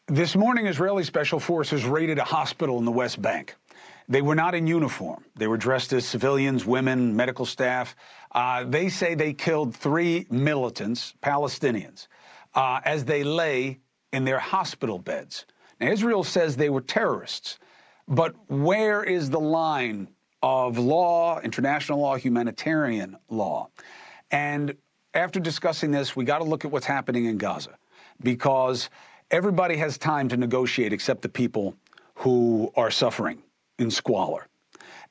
This morning, Israeli special forces raided a hospital in the West Bank. They were not in uniform. They were dressed as civilians, women, medical staff. They say they killed 3 militants, Palestinians, as they lay in their hospital beds. Now, Israel says they were terrorists. But where is the line of law, international law, humanitarian law? And after discussing this, we got to look at what's happening in Gaza, because everybody has time to negotiate except the people who are suffering in squalor.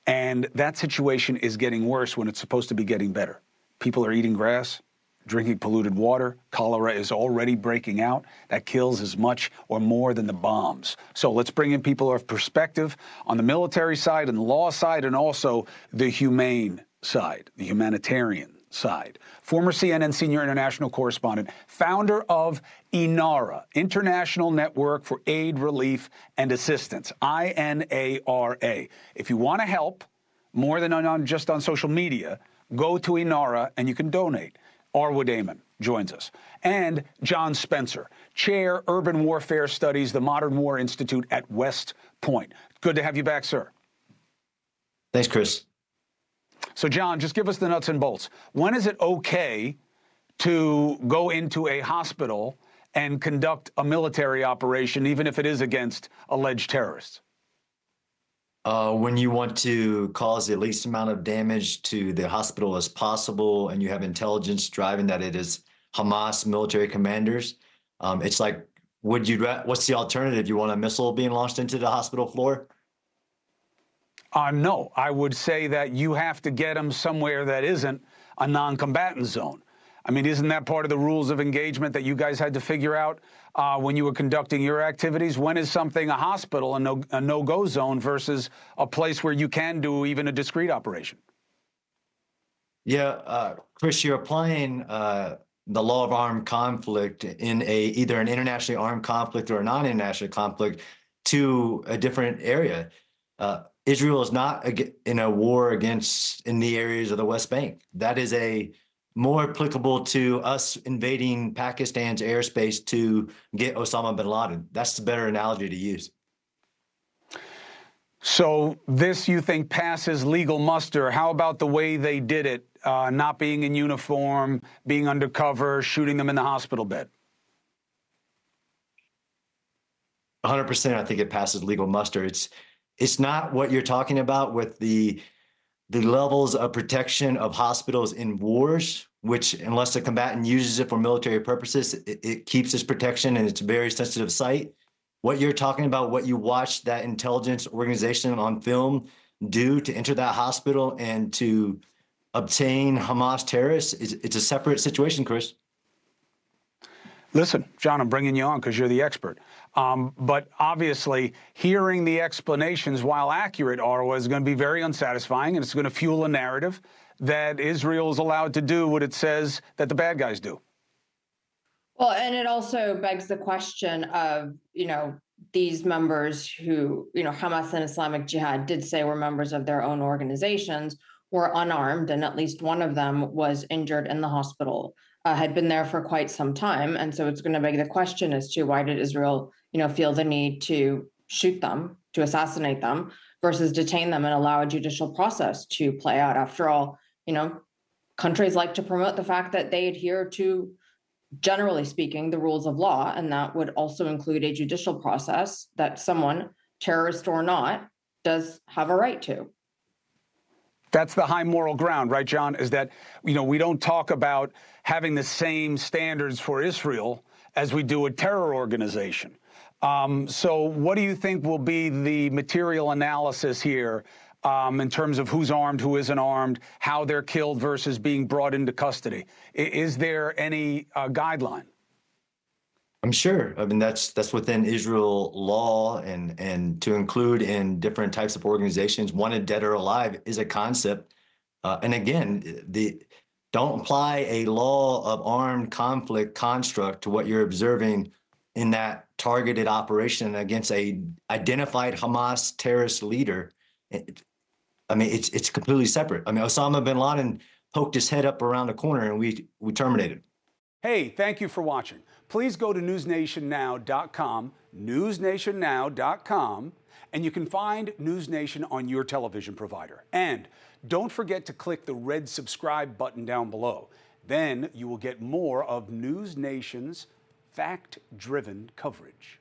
And that situation is getting worse when it's supposed to be getting better. People are eating grass, drinking polluted water. Cholera is already breaking out. That kills as much or more than the bombs. So let's bring in people of perspective on the military side and the law side, and also the humane side, the humanitarian side. Former CNN senior international correspondent, founder of INARA, International Network for Aid, Relief, and Assistance, INARA. If you want to help, more than just on social media, go to INARA and you can donate. Arwa Damon joins us. And John Spencer, Chair, Urban Warfare Studies, the Modern War Institute at West Point. Good to have you back, sir. Thanks, Chris. So, John, just give us the nuts and bolts. When is it okay to go into a hospital and conduct a military operation, even if it is against alleged terrorists? When you want to cause the least amount of damage to the hospital as possible, and you have intelligence driving that it is Hamas military commanders, it's like, what's the alternative? You want a missile being launched into the hospital floor? No, I would say that you have to get them somewhere that isn't a non-combatant zone. I mean, isn't that part of the rules of engagement that you guys had to figure out when you were conducting your activities? When is something a hospital, a no-go zone, versus a place where you can do even a discrete operation? Yeah, Chris, you're applying the law of armed conflict in either an internationally armed conflict or a non-international conflict to a different area. Israel is not in a war in the areas of the West Bank. That is more applicable to us invading Pakistan's airspace to get Osama bin Laden. That's the better analogy to use. So this, you think, passes legal muster? How about the way they did it, not being in uniform, being undercover, shooting them in the hospital bed? 100%, I think it passes legal muster. It's not what you're talking about with the levels of protection of hospitals in wars, which, unless the combatant uses it for military purposes, it keeps its protection, and it's a very sensitive site. What you're talking about, what you watch that intelligence organization on film do to enter that hospital and to obtain Hamas terrorists, it's a separate situation, Chris. Listen, John, I'm bringing you on because you're the expert. But obviously, hearing the explanations, while accurate, Arwa, is going to be very unsatisfying, and it's going to fuel a narrative that Israel is allowed to do what it says that the bad guys do. Well, and it also begs the question of, these members who, Hamas and Islamic Jihad did say were members of their own organizations, were unarmed, and at least one of them was injured in the hospital, had been there for quite some time. And so it's going to beg the question as to why did Israel, feel the need to shoot them, to assassinate them, versus detain them and allow a judicial process to play out. After all, countries like to promote the fact that they adhere to, generally speaking, the rules of law, and that would also include a judicial process that someone, terrorist or not, does have a right to. That's the high moral ground, right, John, is that, we don't talk about having the same standards for Israel as we do a terror organization. So what do you think will be the material analysis here in terms of who's armed, who isn't armed, how they're killed versus being brought into custody? Is there any guideline? I'm sure. I mean, that's within Israel law, and to include in different types of organizations, wanted dead or alive is a concept. And again, don't apply a law of armed conflict construct to what you're observing in that targeted operation against a identified Hamas terrorist leader. It's completely separate. I mean, Osama bin Laden poked his head up around the corner and we terminated. Hey, thank you for watching. please go to newsnationnow.com, newsnationnow.com, and you can find NewsNation on your television provider. And don't forget to click the red subscribe button down below. Then you will get more of NewsNation's fact-driven coverage.